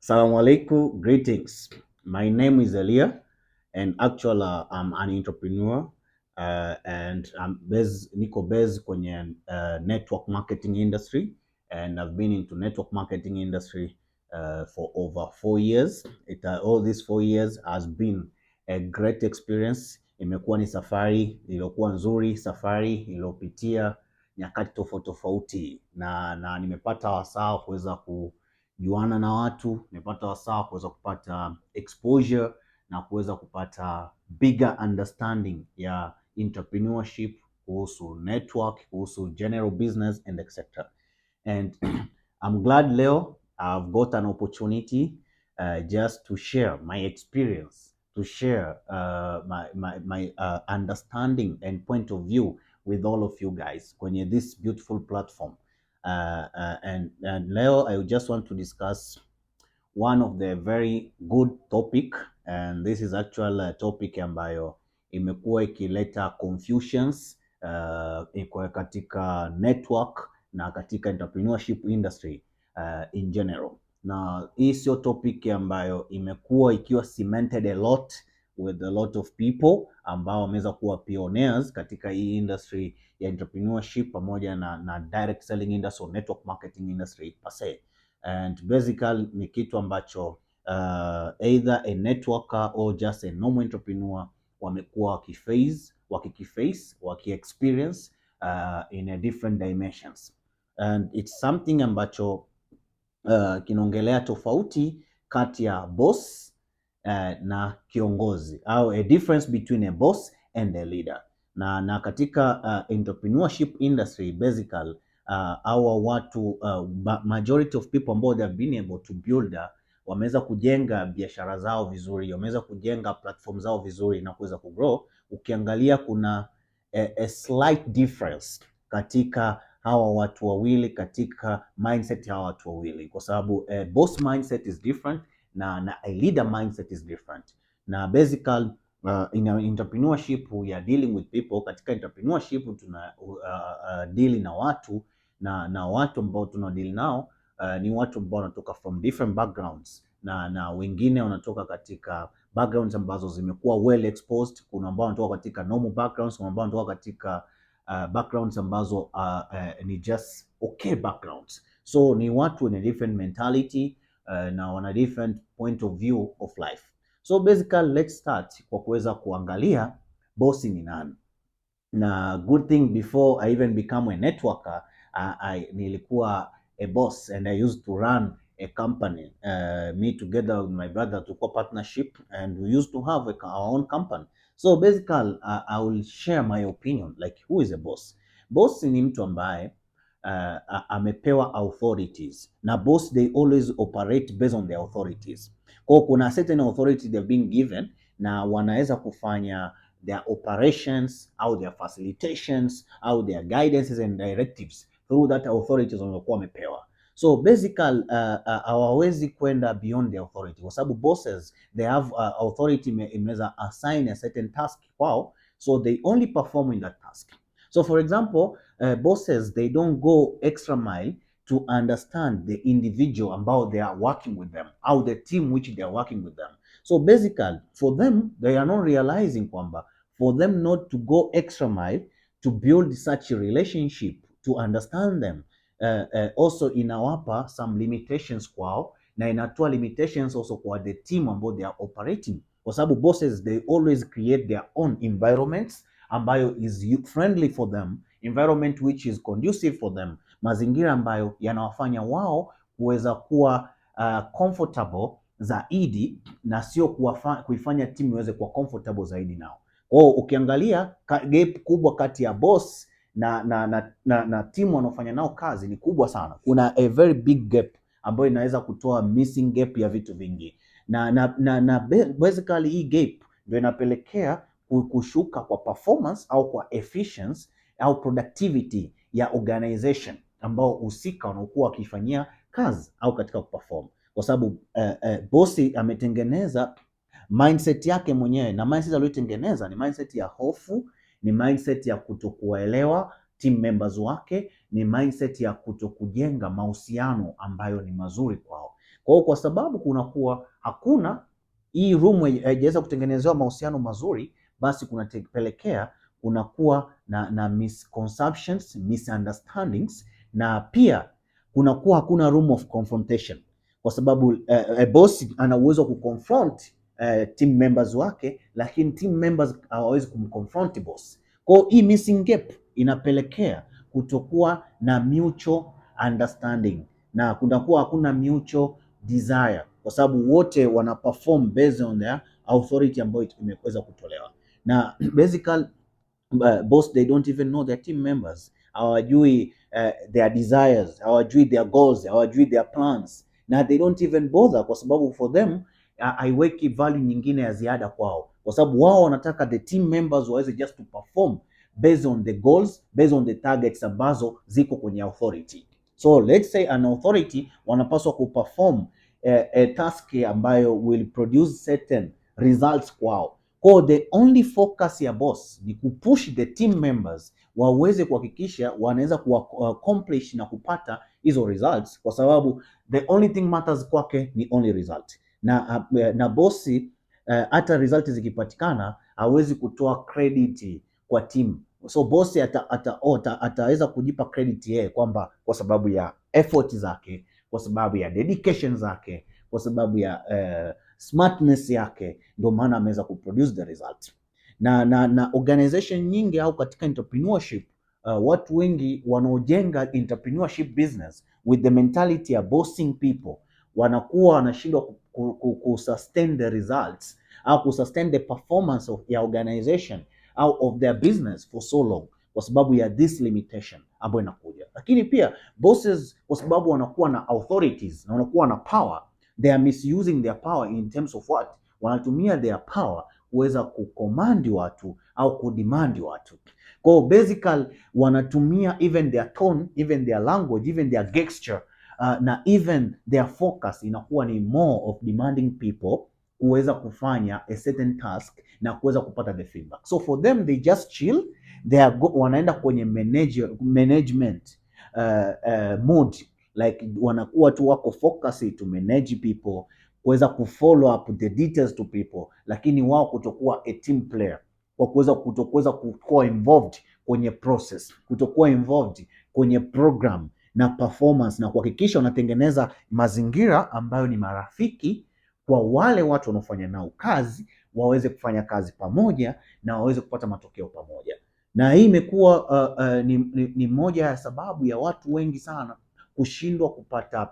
Assalamu alaikum, greetings. My name is Elia, and actually I'm an entrepreneur, and niko based kwenye network marketing industry, and I've been into network marketing industry for over 4 years. All these 4 years has been a great experience. Imekuwa ni safari iliyokuwa nzuri, safari iliyopitia nyakati tofauti tofauti, na nimepata wasaa kuweza kujuana na watu, nimepata wasaa kuweza kupata exposure na kuweza kupata bigger understanding ya entrepreneurship, kuhusu network, kuhusu general business and etc. And I'm glad leo I've got an opportunity just to share my experience, to share my understanding and point of view with all of you guys kwenye this beautiful platform. And leo I just want to discuss one of the very good topic, and this is actual topic ambayo imekuwa ikileta confusions katika network na katika entrepreneurship industry in general. Na hii sio topic ambayo imekuwa ikiwa cemented a lot with a lot of people ambao wameweza kuwa pioneers katika hii industry ya entrepreneurship pamoja na direct selling industry or network marketing industry per se. And basically ni kitu ambacho either a networker or just a normal entrepreneur wamekuwa waki-experience in a different dimensions, and it's something ambacho kinaongelea tofauti kati ya boss na kiongozi, au a difference between a boss and a leader. Na katika entrepreneurship industry basically our watu majority of people ambao they have been able to build wameweza kujenga biashara zao vizuri, wameweza kujenga platform zao vizuri na kuweza kugrow. Ukiangalia kuna a slight difference katika hawa watu wawili, katika mindset ya hawa watu wawili, kwa sababu boss mindset is different na a leader mindset is different. Na basically in entrepreneurship we are dealing with people. Katika entrepreneurship tuna deal na watu na watu ambao tuna deal nao ni watu ambao wanatoka from different backgrounds, na wengine wanatoka katika backgrounds ambazo zimekuwa well exposed. Kuna ambao wanatoka katika normal backgrounds, kuna ambao wanatoka katika backgrounds ambazo ni just okay backgrounds. So ni watu in a different mentality na wana different point of view of life. So basically let's start kwa kuweza kuangalia boss ni nani. Na good thing, before I even become a networker, nilikuwa a boss and I used to run a company. Me together with my brother tulikuwa partnership and we used to have our own company. So basically I will share my opinion like who is a boss. Boss ni mtu ambaye amepewa authorities, na boss they always operate based on the authorities. Kwa kuna certain authority they've been given na wanaweza kufanya their operations au their facilitations au their guidances and directives through that authorities wanakuwa wamepewa. So basically hawawezi kwenda beyond the authority, kwa sababu bosses they have authority imeweza assign a certain task kwao, so they only perform in that task. So for example, bosses they don't go extra mile to understand the individual ambao they are working with them or the team which they are working with them. So basically for them they are not realizing kwamba for them not to go extra mile to build such a relationship, to understand them also inawapa some limitations kwao, na inatoa limitations also kwa the team ambao they are operating, kwa sababu bosses they always create their own environments ambayo is friendly for them, environment which is conducive for them, mazingira ambayo yanawafanya wao kuweza kuwa comfortable zaidi na sio kuifanya timu iweze kuwa comfortable zaidi nao. Kwa hiyo ukiangalia gap kubwa kati ya boss na timu wanaofanya nao kazi ni kubwa sana. Kuna a very big gap ambayo inaweza kutoa missing gap ya vitu vingi, na basically hii gap ndio inapelekea kushuka kwa performance au kwa efficiency au productivity ya organization ambao husika wanaokuwa wakifanyia kazi au katika kuperform, kwa sababu bosi ametengeneza mindset yake mwenyewe, na mindset aliyotengeneza ni mindset ya hofu, ni mindset ya kutokuwaelewa team members wake, ni mindset ya kutokujenga mahusiano ambayo ni mazuri kwao. Kwa hiyo kwa sababu kunakuwa hakuna hii room haijaweza kutengenezewa mahusiano mazuri, basi kunapelekea kunakuwa na misconceptions, misunderstandings, na pia kunakuwa hakuna room of confrontation, kwa sababu boss ana uwezo wa kuconfront team members wake, lakini team members hawawezi kumconfront boss. Kwa hiyo hii missing gap inapelekea kutokuwa na mutual understanding na kunakuwa hakuna mutual desire, kwa sababu wote wana perform based on their authority ambayo imeweza kutolewa na basically boss, they don't even know their team members. Hawajui their desires, hawajui their goals, hawajui their plans, na they don't even bother, kwa sababu for them haiweki value nyingine ya ziada kwao, kwa sababu wao wanataka the team members waweze just to perform based on the goals, based on the targets ambazo ziko kwenye authority. So let's say an authority wanapaswa kuperform a task ambayo will produce certain results kwao. Kwa the only focus ya boss ni kupush the team members waweze kuhakikisha wanaweza kuaccomplish na kupata hizo results, kwa sababu the only thing matters kwake ni only result. Na bossi hata result zikipatikana hawezi kutoa credit kwa team. So bossi ataweza kujipa credit yeye kwamba kwa sababu ya effort zake, kwa sababu ya dedication zake, kwa sababu ya smartness yake, ndio maana ameweza kuproduce the result. Na organization nyingi au katika entrepreneurship watu wengi wanaojenga entrepreneurship business with the mentality ya bossing people wanakuwa wanashindwa kusustain the results au kusustain the performance ya organization au of their business for so long, kwa sababu ya this limitation ambayo inakuja. Lakini pia bosses, kwa sababu wanakuwa na authorities na wanakuwa na power, they are misusing their power in terms of what? Wanatumia their power kuweza kucommand watu au kudemand watu. Kwa hiyo basically wanatumia even their tone, even their language, even their gesture na even their focus inakuwa ni more of demanding people kuweza kufanya a certain task na kuweza kupata the feedback. So for them they just chill, wanaenda kwenye management mood, like wanakuwa tu wako focus to manage people, kuweza kufollow up the details to people, lakini wao kutokuwa a team player, kwa kutokuweza kuwa involved kwenye process, kutokuwa involved kwenye program na performance, na kuhakikisha wanatengeneza mazingira ambayo ni marafiki kwa wale watu wanaofanya nao kazi, waweze kufanya kazi pamoja na waweze kupata matokeo pamoja. Na hii imekuwa ni moja ya sababu ya watu wengi sana kushindwa kupata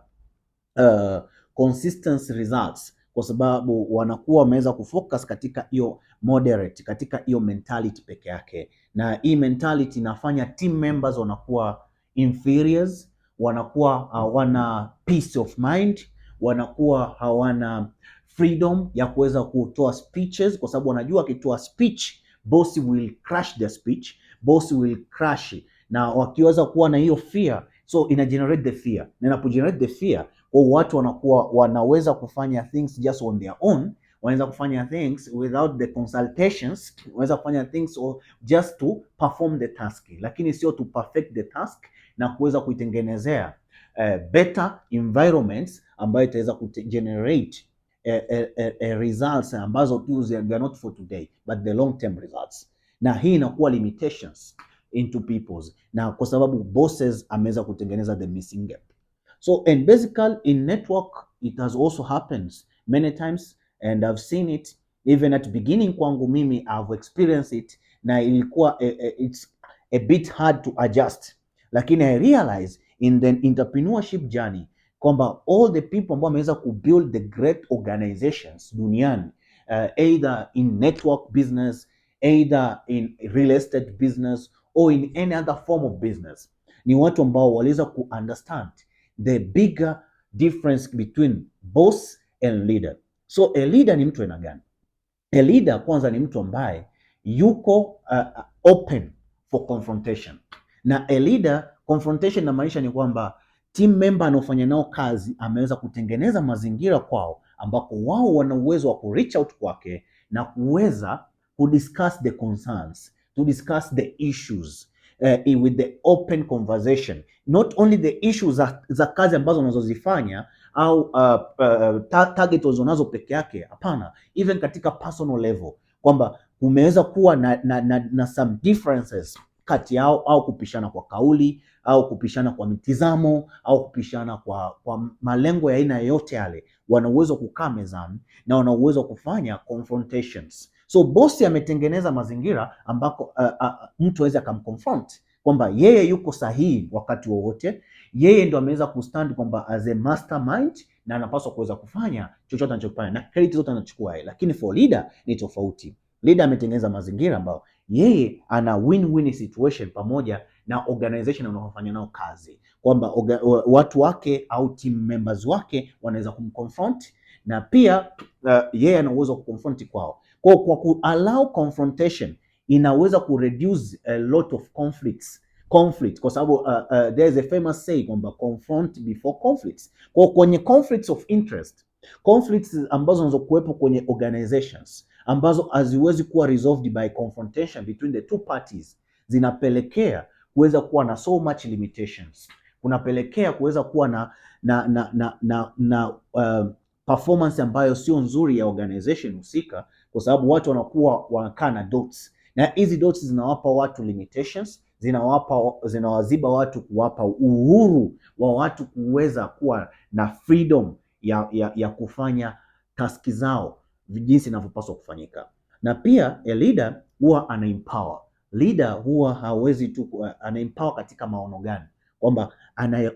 consistent results, kwa sababu wanakuwa wameweza kufocus katika hiyo moderate, katika hiyo mentality peke yake, na hii mentality inafanya team members wanakuwa inferiors, wanakuwa hawana peace of mind, wanakuwa hawana freedom ya kuweza kutoa speeches, kwa sababu wanajua akitoa speech boss will crush the speech, boss will crush, na wakiweza kuwa na hiyo fear, so ina generate the fear, na inapo generate the fear, kwa watu wanakuwa wanaweza kufanya things just on their own, wanaweza kufanya things without the consultations, wanaweza kufanya things just to perform the task, lakini sio to perfect the task na kuweza kuitengenezea better environments ambayo itaweza kugenerate results ambazo tu they are not for today but the long term results. Na hii inakuwa limitations into people's, na kwa sababu bosses ameweza kutengeneza the missing gap. So and basically in network it has also happens many times, and I've seen it even at beginning kwangu mimi, I've experienced it, na ilikuwa it's a bit hard to adjust, lakini I realize in the entrepreneurship journey kwamba all the people ambao wameweza kubuild the great organizations duniani, either in network business, either in real estate business or in any other form of business, ni watu ambao waliweza kuunderstand the bigger difference between boss and leader. So a leader ni mtu aina gani? A leader kwanza ni mtu ambaye yuko open for confrontation. Na a leader, confrontation na maanisha ni kwamba team member anaofanya nao kazi ameweza kutengeneza mazingira kwao ambako wao wana uwezo wa ku reach out kwake na kuweza kudiscuss the concerns, to discuss the issues with the open conversation, not only the issues za kazi ambazo wanazozifanya, au target ulizonazo peke yake. Hapana, even katika personal level, kwamba kumeweza kuwa na some differences kati yao, au kupishana kwa kauli, au kupishana kwa mitizamo, au kupishana kwa malengo ya aina yoyote yale, wana uwezo kukaa mezani na wana uwezo kufanya confrontations. So bosi ametengeneza mazingira ambako mtu aweze akamconfront kwamba yeye yuko sahihi wakati wowote, yeye ndo ameweza kustand kwamba as a mastermind na anapaswa kuweza kufanya chochote anachofanya na credit zote anachukua yeye. Lakini for leader ni tofauti. Leader ametengeneza mazingira ambayo yeye ana win-win situation pamoja na organization anayofanya nao kazi, kwamba watu wake au team members wake wanaweza kumconfront, na pia yeye ana uwezo wa kuconfront kwao. Kwa ku-allow confrontation inaweza ku-reduce a lot of conflict, kwa sababu there is a famous saying kwamba confront before conflicts. Kwa kwenye conflicts of interest, conflicts ambazo zinazokuwepo kwenye organizations ambazo haziwezi kuwa resolved by confrontation between the two parties, zinapelekea kuweza kuwa na so much limitations, kunapelekea kuweza kuwa na performance ambayo sio nzuri ya organization husika, kwa sababu watu wanakuwa wanakaa na dots, na hizi dots zinawapa watu limitations, zinawaziba watu, kuwapa uhuru wa watu kuweza kuwa na freedom ya kufanya taski zao jinsi inavyopaswa kufanyika. Na pia a leader huwa ana empower. Leader huwa hawezi tu ana empower katika maono gani? Kwamba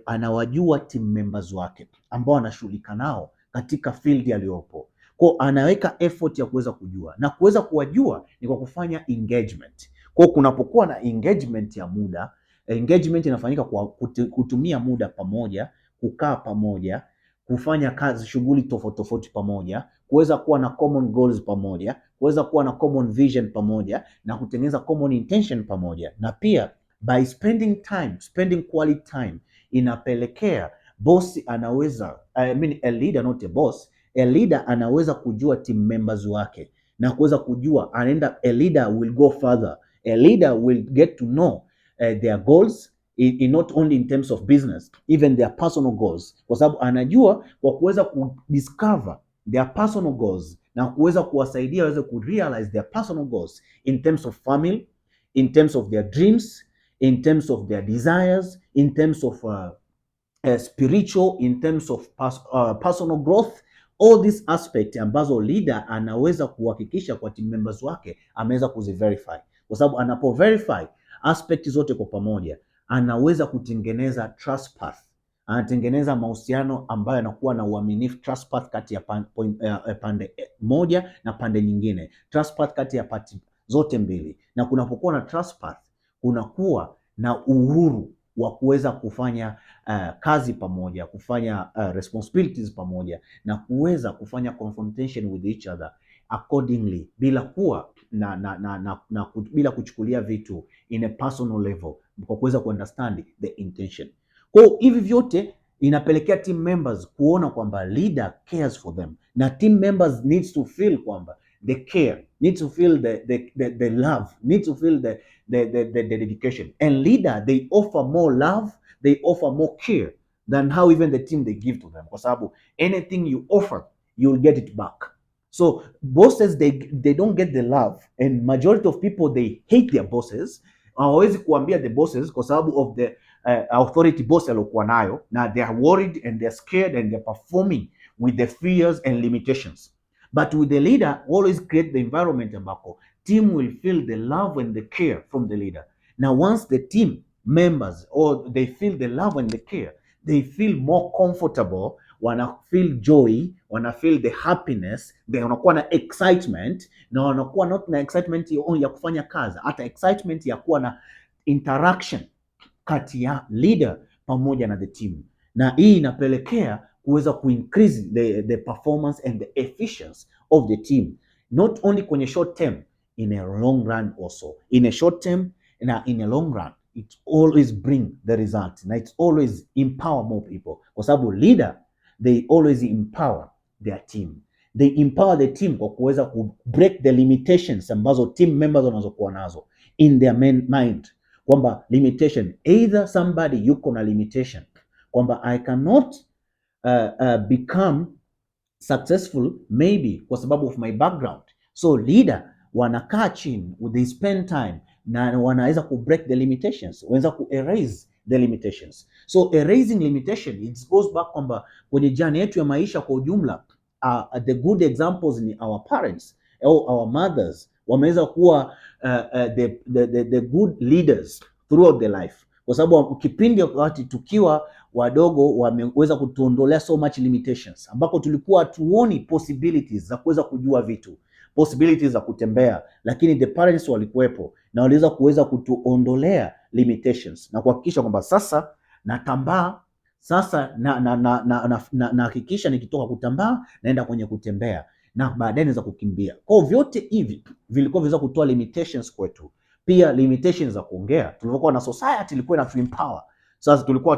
anawajua team members wake ambao anashughulika nao katika field aliyopo. Kwa anaweka effort ya kuweza kujua, na kuweza kuwajua ni kwa kufanya engagement. Kwa kunapokuwa na engagement ya muda, engagement inafanyika kwa kutumia muda pamoja, kukaa pamoja, kufanya kazi, shughuli tofauti tofauti pamoja, kuweza kuwa na common goals pamoja, kuweza kuwa na common vision pamoja, na kutengeneza common intention pamoja. Na pia by spending quality time, inapelekea boss anaweza, I mean a leader, not a boss, a leader anaweza kujua team members wake na kuweza kujua anaenda. A leader will go further. A leader will get to know their goals, not only in terms of business, even their personal goals, kwa sababu anajua kwa kuweza kudiscover their personal goals na kuweza kuwasaidia waweze kurealize their personal goals in terms of family, in terms of their dreams, in terms of their desires, in terms of spiritual, in terms of personal growth. All these aspects ambazo leader anaweza kuhakikisha kwa team members wake ameweza kuziverify, kwa sababu anapo verify aspect zote kwa pamoja, anaweza kutengeneza trust path, anatengeneza mahusiano ambayo yanakuwa na uaminifu, trust path kati ya pande moja na pande nyingine, trust path kati ya pande zote mbili. Na kunapokuwa na trust path, kunakuwa na uhuru wa kuweza kufanya kazi pamoja, kufanya responsibilities pamoja, na kuweza kufanya confrontation with each other accordingly, bila kuwa bila kuchukulia vitu in a personal level, kwa kuweza kuunderstand the intention. Kwa hivi vyote inapelekea team members kuona kwamba leader cares for them, na team members needs to feel kwamba the care, needs to feel the love, needs to feel the dedication. And leader, they offer more love, they offer more care than how even the team they give to them, kwa sababu anything you offer you'll get it back. So bosses, they don't get the love, and majority of people they hate their bosses. Hawawezi kuambia the bosses kwa sababu of the authority boss aliokuwa nayo, na they are worried and they are scared and they are performing with the fears and limitations. But with the leader, always create the environment ambako team will feel the love and the care from the leader. Now once the team members or they feel the love and the care, they feel more comfortable, wana feel joy, wana feel the happiness, they wanakuwa na excitement, na wanakuwa not na excitement ya kufanya kazi, hata excitement ya kuwa na interaction kati ya leader pamoja na the team. Na hii inapelekea kuweza kuincrease the performance and the efficiency of the team, not only kwenye short term, in a long run also. In a short term na in a long run, it always bring the result, na it always empower more people, kwa sababu leader, they always empower their team. They empower the team kwa kuweza ku break the limitations ambazo team members wanazokuwa nazo in their mind, kwamba limitation, either somebody yuko na limitation kwamba I cannot become successful maybe kwa sababu of my background. So leader wanakaa chini, they spend time na wanaweza ku break the limitations, wanaweza ku erase the limitations. So erasing limitation, it goes back kwamba kwenye jani yetu ya maisha kwa ujumla, the good examples ni our parents au our mothers, wameweza kuwa the good leaders throughout the life, kwa sababu kipindi wakati tukiwa wadogo wameweza kutuondolea so much limitations, ambako tulikuwa tuoni possibilities za kuweza kujua vitu, possibilities za kutembea, lakini the parents walikuwepo na waliweza kutuondolea limitations na kuhakikisha kwamba sasa natambaa, sasa nahakikisha nikitoka kutambaa naenda kwenye kutembea na baadaye naweza kukimbia. Kwa vyote hivi vilikuwa viweza kutoa limitations kwetu. Pia limitations za kuongea, tulivyokuwa na society ilikuwa ina empower. Sasa tulikuwa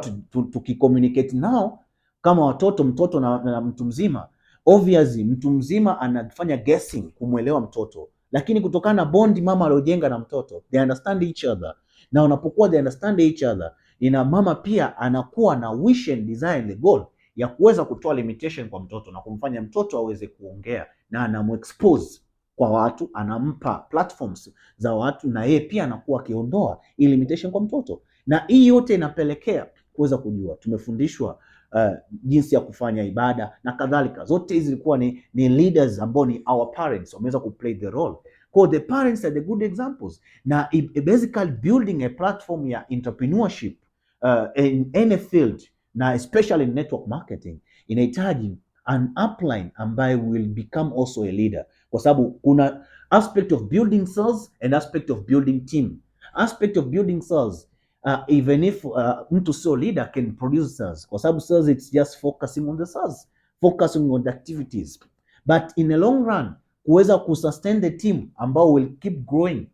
tukicommunicate nao kama watoto, mtoto na mtu mzima. Obviously mtu mzima anafanya guessing kumwelewa mtoto, lakini kutokana na bond mama aliojenga na mtoto, they understand each other, na wanapokuwa they understand each other, ina mama pia anakuwa na wish and desire, the goal ya kuweza kutoa limitation kwa mtoto na kumfanya mtoto aweze kuongea, na anamuexpose kwa watu, anampa platforms za watu, na yeye pia anakuwa akiondoa hii limitation kwa mtoto. Na hii yote inapelekea kuweza kujua, tumefundishwa jinsi ya kufanya ibada na kadhalika. Zote hizi zilikuwa ni leaders ambao ni our parents, wameweza kuplay the role. Kwa the parents are the good examples, na basically building a platform ya entrepreneurship in any field, na especially in network marketing, inahitaji an upline ambaye will become also a leader, kwa sababu kuna aspect of building cells and aspect of building team. Aspect of building cells, even if mtu sio leader can produce cells, kwa sababu cells it's just focusing on the cells, focusing on the activities, but in a long run kuweza kusustain the team ambao will keep growing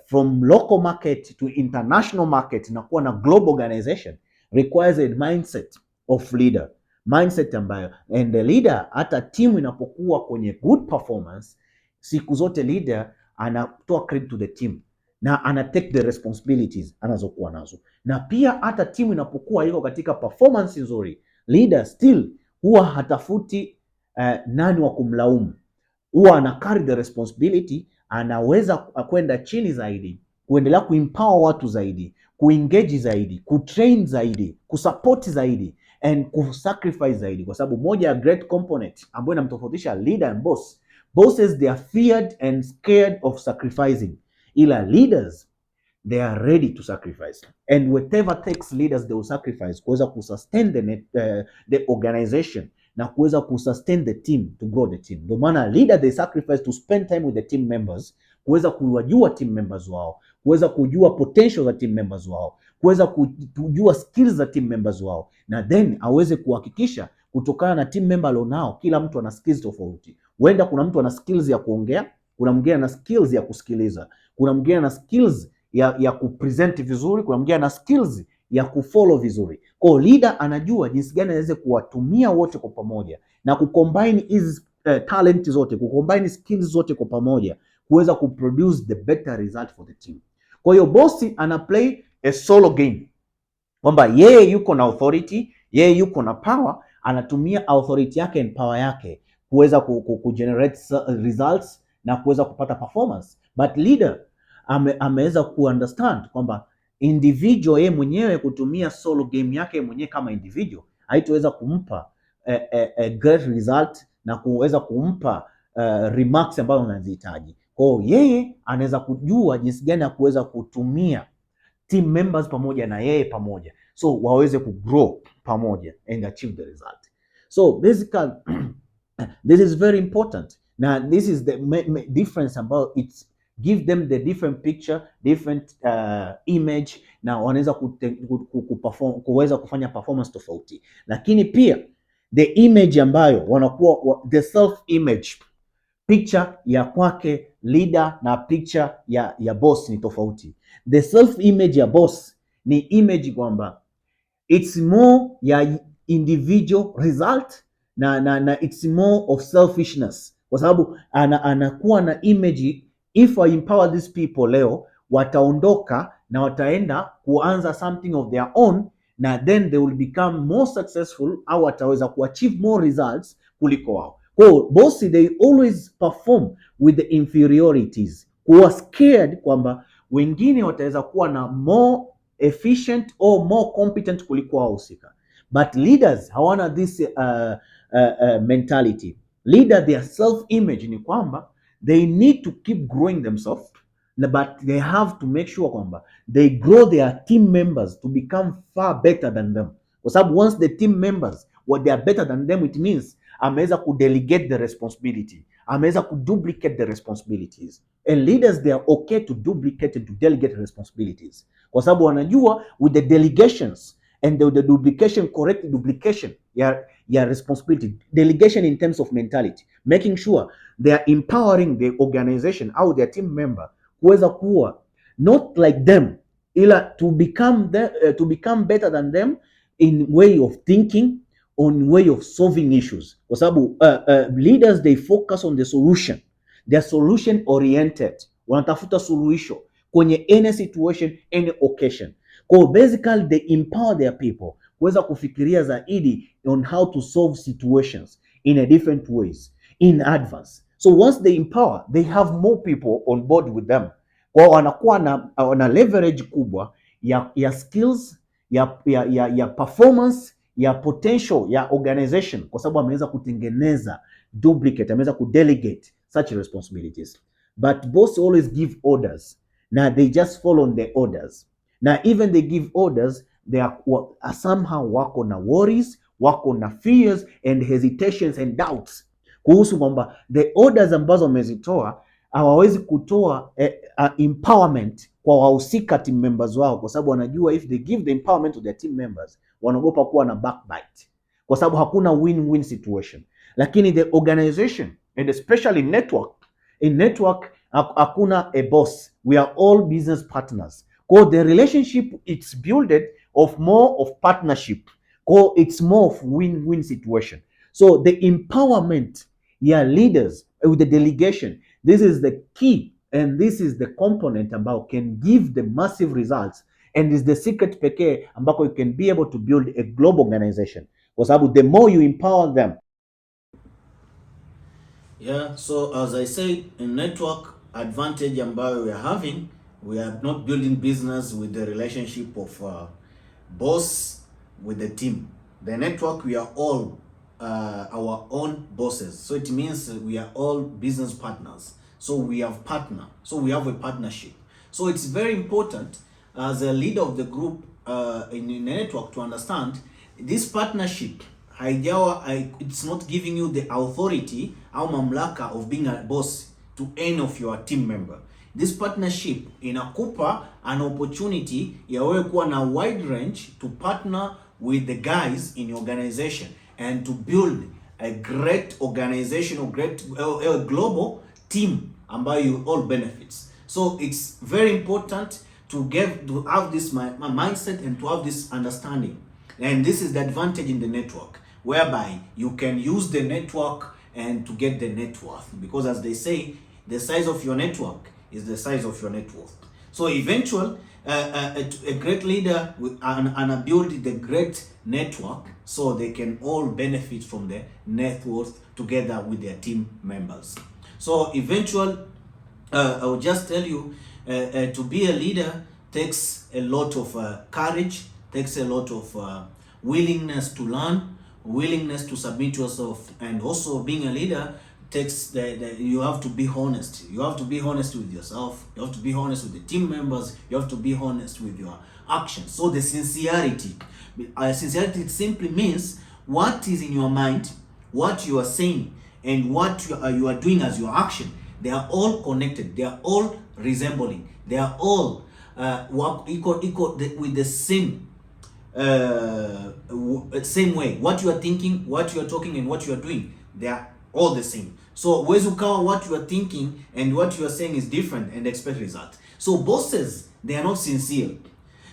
from local market to international market na kuwa na global organization requires a mindset of leader, mindset ambayo, and the leader, hata timu inapokuwa kwenye good performance, siku zote leader anatoa credit to the team na ana take the responsibilities anazokuwa nazo. Na pia hata timu inapokuwa iko katika performance nzuri, leader still huwa hatafuti nani wa kumlaumu, huwa ana carry the responsibility, anaweza kwenda chini zaidi, kuendelea kuempower watu zaidi, kuengage zaidi, kutrain zaidi, kusupport zaidi and kusacrifice zaidi, kwa sababu moja ya great component ambayo inamtofautisha leader and boss, bosses they are feared and scared of sacrificing, ila leaders they are ready to sacrifice, and whatever takes leaders they will sacrifice kuweza kusustain the organization na kuweza kusustain the team, to grow the team. Ndio maana leader they sacrifice to spend time with the team members, kuweza kuwajua team members wao, kuweza kujua potential za team members wao, kuweza kujua skills za team members wao, na then aweze kuhakikisha kutokana na team member alionao, kila mtu ana skills tofauti. Huenda kuna mtu ana skills ya kuongea, kuna mwingine ana skills ya kusikiliza, kuna mwingine ana skills ya kupresent vizuri, kuna mwingine ana skills ya kufollow vizuri. Kwa leader anajua jinsi gani anaweza kuwatumia wote kwa pamoja na kucombine hizi talent zote, kucombine skills zote kwa pamoja kuweza kuproduce the better result for the team. Kwa hiyo boss ana play a solo game, kwamba yeye yuko na authority, yeye yuko na power, anatumia authority yake and power yake kuweza kugenerate results na kuweza kupata performance. But leader ameweza kuunderstand kwamba individual yeye mwenyewe kutumia solo game yake mwenyewe kama individual haitoweza kumpa a great result na kuweza kumpa remarks ambazo unazihitaji. Kwa hiyo yeye anaweza kujua jinsi gani ya kuweza kutumia team members pamoja na yeye pamoja, so waweze kugrow pamoja and achieve the result. So basically this is very important. Now this is the difference about it, give them the different picture, different image, na wanaweza kuweza kufanya performance tofauti. Lakini pia the image ambayo wanakuwa the self image, picture ya kwake leader na picture ya boss ni tofauti. The self image ya boss ni image kwamba it's more ya individual result na it's more of selfishness, kwa sababu anakuwa na image, if I empower these people leo wataondoka na wataenda kuanza something of their own, na then they will become more successful, au wataweza kuachieve more results kuliko wao. Kwa hiyo boss they always perform with the inferiorities, kuwa scared kwamba wengine wataweza kuwa na more efficient or more competent kuliko wao husika. But leaders hawana this mentality. Leader, their self image ni kwamba they need to keep growing themselves, but they have to make sure kwamba they grow their team members to become far better than them, kwa sababu once the team members what they are better than them, it means ameweza kudelegate the responsibility, ameweza kuduplicate the responsibilities. And leaders, they are okay to duplicate and to delegate responsibilities, kwa sababu wanajua with the delegations and the duplication, correct duplication ya responsibility, delegation in terms of mentality, making sure they are empowering the organization au their team member kuweza kuwa not like them, ila to become better than them in way of thinking, on way of solving issues, kwa sababu leaders they focus on the solution, they are solution oriented, wanatafuta suluhisho kwenye any situation, any occasion. Kwa basically they empower their people kuweza kufikiria zaidi on how to solve situations in a different ways in advance. So once they empower, they have more people on board with them. Kwa wanakuwa na leverage kubwa ya skills ya performance ya potential ya organization, kwa sababu ameweza kutengeneza duplicate, ameweza kudelegate such responsibilities. But boss always give orders, na they just follow the orders, na even they give orders, they are somehow wako na worries, wako na fears and hesitations and doubts kuhusu kwamba the orders ambazo wamezitoa hawawezi kutoa empowerment kwa wahusika team members wao, kwa sababu wanajua if they give the empowerment to their team members wanaogopa kuwa na backbite, kwa sababu hakuna win-win situation. Lakini the organization and especially in network hakuna a boss, we are all business partners. Kwa the relationship it's built of more of partnership, kwa it's more of win-win situation. So the empowerment leaders with the delegation, this is the key and this is the component ambao can give the massive results and is the secret pekee ambako you can be able to build a global organization, kwa sababu the more you empower them. Yeah, so as I said, in network advantage ambayo we are having, we are not building business with the relationship of boss with the team. The network, we are all our own bosses, so it means we are all business partners, so we have partner, so we have a partnership. So it's very important as a leader of the group in a network to understand this partnership it's not giving you the authority au mamlaka of being a boss to any of your team member. This partnership inakupa an opportunity ya wewe kuwa na wide range to partner with the guys in your organization and to build a great organization or great global team ambayo you all benefits. So it's very important to have this mindset and to have this understanding. And this is the advantage in the network, whereby you can use the network and to get the net worth, because as they say, the size of your network is the size of your net worth. So eventually, a great leader will build the great network so they can all benefit from the net worth together with their team members. So eventually, I will just tell you, to be a leader takes a lot of courage, takes a lot of willingness to learn, willingness to submit yourself, and also being a leader takes you have to be honest. You have to be honest with yourself, you have to be honest with the team members, you have to be honest with your actions. So the sincerity, it simply means what is in your mind, what you are saying, and what you are doing as your action. They are all connected, they are all resembling, they are all equal with the same same way. What you are thinking, what you are talking, and what you are doing, they are all the same. So huwezi ukawa what you are thinking and what you are saying is different and expect result. So bosses, they are not sincere.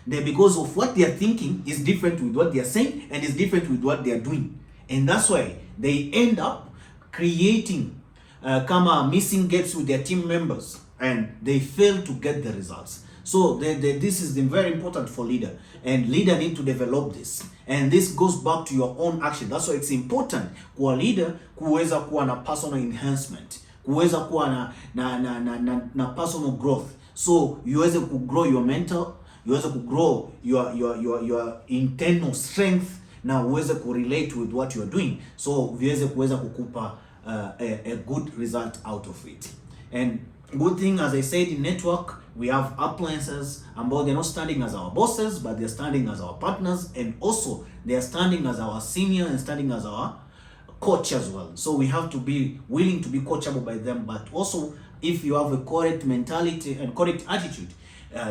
They, because of what they are thinking is different with what they are saying and is different with what they are doing, and that's why they end up creating missing gaps with their team members and they fail to get the results. So this is very important for leader, and leader need to develop this, and this goes back to your own action. That's why it's important kwa leader kuweza kuwa na personal enhancement, kuweza kuwa na personal growth, so uweze ku grow your mental, uweze ku grow your internal strength, na uweze ku relate with what you are doing, so viweze kuweza kukupa a good result out of it. And good thing, as I said, in network we have appliances ambao they're not standing as our bosses, but they're standing as our partners, and also they are standing as our senior and standing as our coach as well. So we have to be willing to be coachable by them, but also if you have a correct mentality and correct attitude,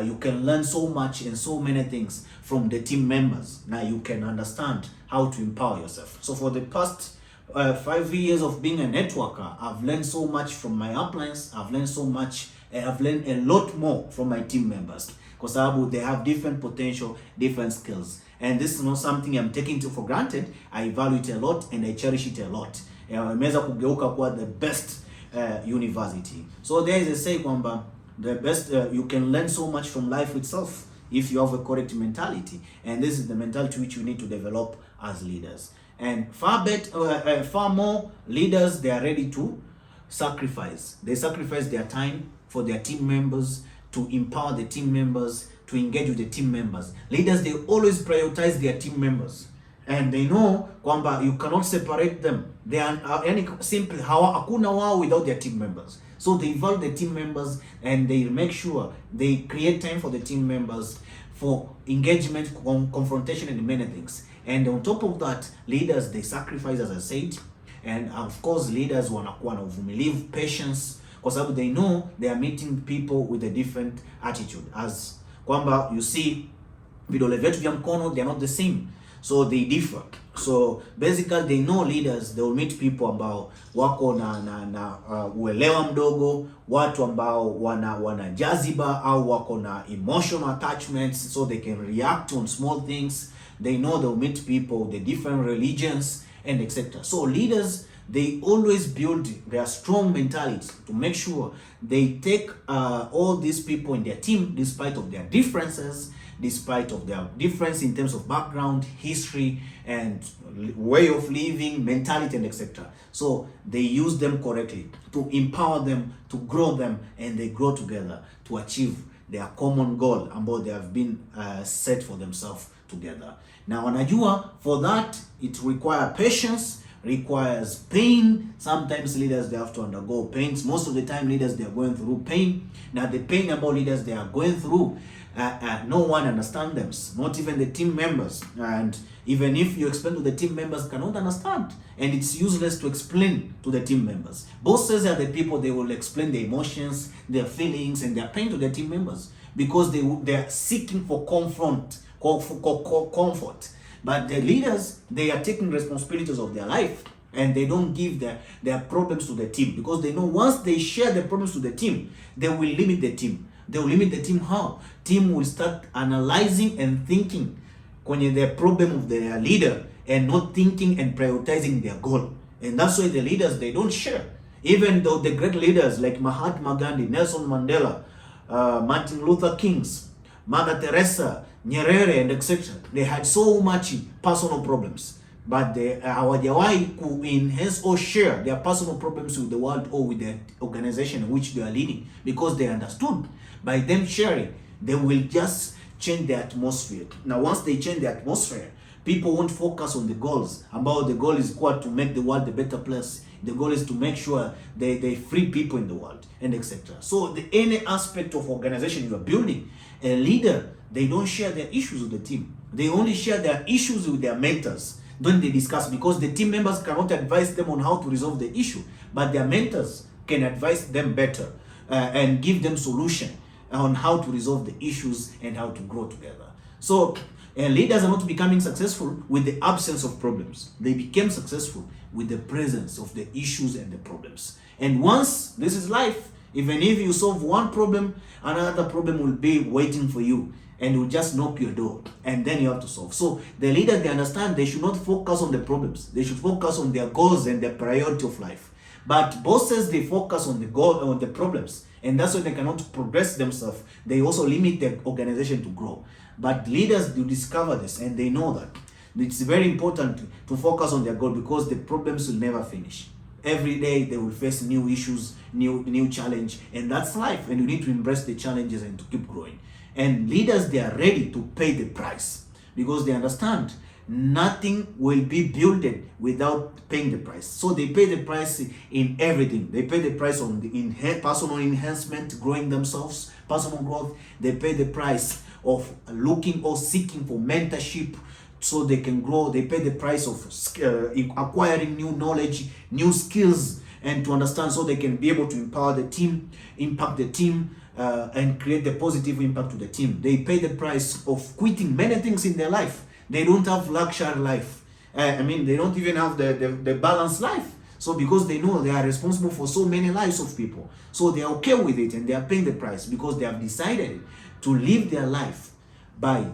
you can learn so much and so many things from the team members. Now you can understand how to empower yourself. So for the past 5 years of being a networker, I've learned so much from my uplines. I've learned so much. I've learned a lot more from my team members, because they have different potential, different skills, and this is not something I'm taking for granted. I value it a lot and I cherish it a lot. Imeweza kugeuka kuwa the best university. So there is a say kwamba the best, you can learn so much from life itself if you have a correct mentality, and this is the mentality which you need to develop as leaders. And far more leaders, they are ready to sacrifice. They sacrifice their time for their team members, to empower the team members, to engage with the team members. Leaders, they always prioritize their team members, and they know kwamba you cannot separate them. They are simply hakuna wao without their team members. So they involve the team members, and they make sure they create time for the team members for engagement, confrontation, and many things. And on top of that, leaders, they sacrifice, as I said, and of course leaders wanakuwa na uvumilivu, patience, kwa sababu they know they are meeting people with a different attitude. As kwamba you see vidole vyetu vya mkono, they are not the same, so they differ. So basically they know leaders, they will meet people ambao wako na uelewa mdogo, watu ambao wana jaziba au wako na emotional attachments, so they can react on small things. They know they'll meet people with the different religions and etc. So leaders, they always build their strong mentality to make sure they take all these people in their team, despite of their differences, despite of their difference in terms of background, history, and way of living, mentality, and etc. So they use them correctly to empower them, to grow them, and they grow together to achieve their common goal ambao they have been set for themselves together. Now wanajua, for that it requires patience, requires pain. Sometimes leaders, they have to undergo pains. Most of the time leaders, they are going through pain. Now the pain about leaders they are going through, no one understands them, not even the team members. And even if you explain to the team members, cannot understand, and it's useless to explain to the team members. Bosses are the people, they will explain their emotions, their feelings, and their pain to their team members, because they are seeking for comfort. But the leaders, they are taking responsibilities of their life, and they don't give their problems to the team, because they know once they share the problems to the team, they will limit the team. They will limit the team how? Team will start analyzing and thinking kwenye the problem of their leader, and not thinking and prioritizing their goal. And that's why the leaders, they don't share. Even though the great leaders like Mahatma Gandhi, Nelson Mandela, Martin Luther King, Mother Teresa, Nyerere, and etc. They had so much personal problems, but they hawajawahi ku enhance or share their personal problems with the world or with the organization in which they are leading, because they understood by them sharing, they will just change the atmosphere. Now once they change the atmosphere, people won't focus on the goals. About the goal is what, to make the world a better place. The goal is to make sure they free people in the world, and etc. So any aspect of organization you are building, a leader, they don't share their issues with the team. They only share their issues with their mentors. Don't they discuss, because the team members cannot advise them on how to resolve the issue, but their mentors can advise them better and give them solution on how to resolve the issues and how to grow together. So leaders are not becoming successful with the absence of problems. They became successful with the presence of the issues and the problems. And once, this is life, even if you solve one problem, another problem will be waiting for you, and will just knock your door, and then you have to solve. So the leaders, they understand they should not focus on the problems. They should focus on their goals and their priority of life. But bosses, they focus on the goal, on the problems, And that's why they cannot progress themselves. They also limit the organization to grow. But leaders do discover this, and they know that it's very important to focus on their goal, because the problems will never finish. Every day they will face new issues, new challenge, and that's life. And you need to embrace the challenges and to keep growing. And leaders, they are ready to pay the price, because they understand nothing will be built without paying the price. So they pay the price in everything. They pay the price on the personal enhancement, growing themselves, personal growth. They pay the price of looking or seeking for mentorship so they can grow. They pay the price of acquiring new knowledge, new skills, and to understand, so they can be able to empower the team, impact the team, and create the positive impact to the team. They pay the price of quitting many things in their life. They don't have luxury life. They don't even have the balanced life. So because they know they are responsible for so many lives of people, so they are okay with it, and they are paying the price because they have decided to live their life by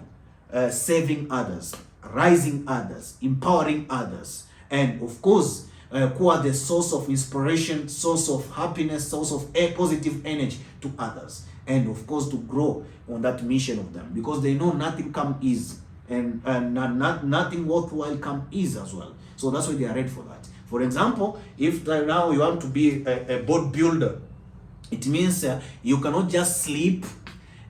saving others, rising others, empowering others, and of course, who are the source of inspiration, source of happiness, source of positive energy to others, and of course to grow on that mission of them, because they know nothing comes easy, and nothing worthwhile comes easy as well. So that's why they are ready for that. For example, if now you want to be a boat builder, it means you cannot just sleep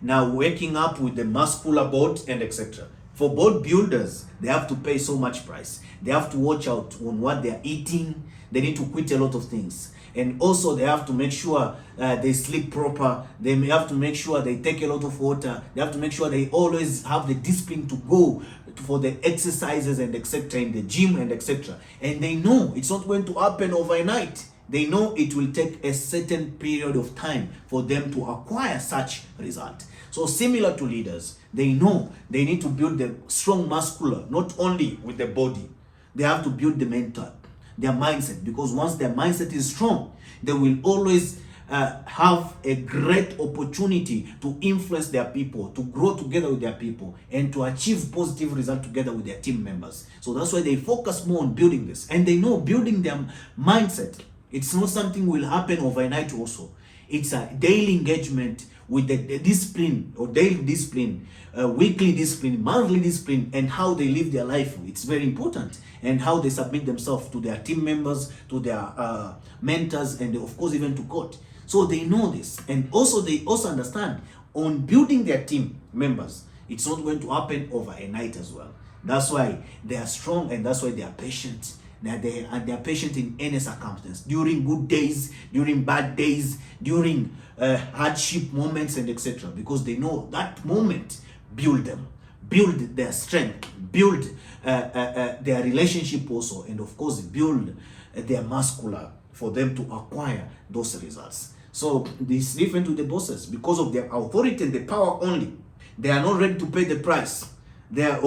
now waking up with the muscular boat and etc. For boat builders, they have to pay so much price. They have to watch out on what they are eating. They need to quit a lot of things. And also they have to make sure they sleep proper. They may have to make sure they take a lot of water. They have to make sure they always have the discipline to go for the exercises and etc. in the gym and etc. And they know it's not going to happen overnight. They know it will take a certain period of time for them to acquire such result. So similar to leaders, they know they need to build the strong muscular, not only with the body. They have to build the mental, their mindset, because once their mindset is strong, they will always have a great opportunity to influence their people, to grow together with their people, and to achieve positive result together with their team members. So that's why they focus more on building this. And they know building their mindset, it's not something will happen overnight also. It's a daily engagement with the discipline, or daily discipline, weekly discipline, monthly discipline, and how they live their life. It's very important. And how they submit themselves to their team members, to their mentors, and of course even to God. So they know this. And also they also understand on building their team members, it's not going to happen overnight as well. That's why they are strong, and that's why they are patient. They are patient in any circumstance, during good days, during bad days, during hardship moments, and etc. Because they know that moment build them, build their strength, build their relationship also, and of course build their muscular for them to acquire those results. So this is different to the bosses, because of their authority and the power only. They are not ready to pay the price. They are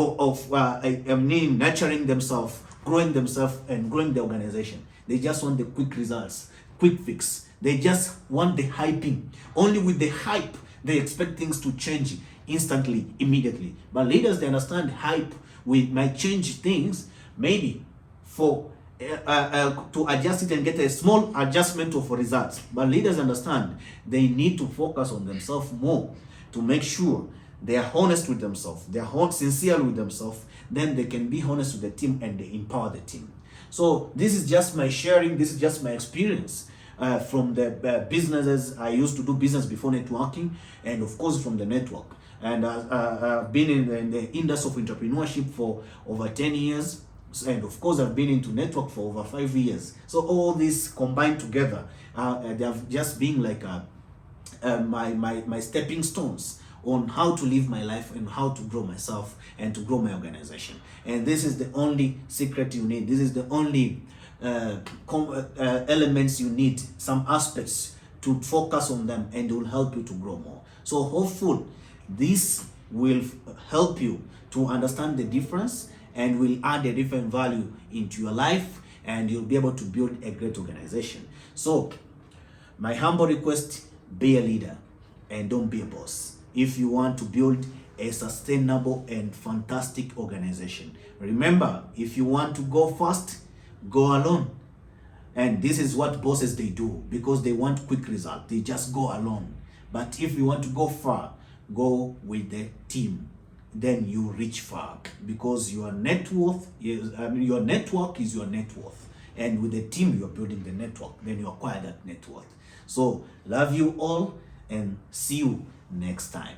nurturing themselves, growing themselves, and growing the organization. They just want the quick results, quick fix. They just want the hyping. Only with the hype, they expect things to change instantly, immediately. But leaders, they understand hype might change things, maybe for to adjust it and get a small adjustment of results. But leaders understand they need to focus on themselves more, to make sure they are honest with themselves, they are sincere with themselves. Then they can be honest with the team, and they empower the team. So this is just my sharing. This is just my experience from the businesses. I used to do business before networking, and of course from the network. And I've been in the industry of entrepreneurship for over 10 years. And of course, I've been into network for over 5 years. So all this combined together, they have just been like my stepping stones on how to live my life and how to grow myself and to grow my organization. And this is the only secret you need. This is the only elements you need, some aspects to focus on them, and it will help you to grow more. So hopefully this will help you to understand the difference, and will add a different value into your life, and you'll be able to build a great organization. So my humble request, be a leader and don't be a boss. If you want to build a sustainable and fantastic organization, remember, if you want to go fast, go alone. And this is what bosses they do, because they want quick result. They just go alone. But if you want to go far, go with the team. Then you reach far, because your net worth is, your network is your net worth. And with the team, you're building the network. Then you acquire that net worth. So love you all and see you next time.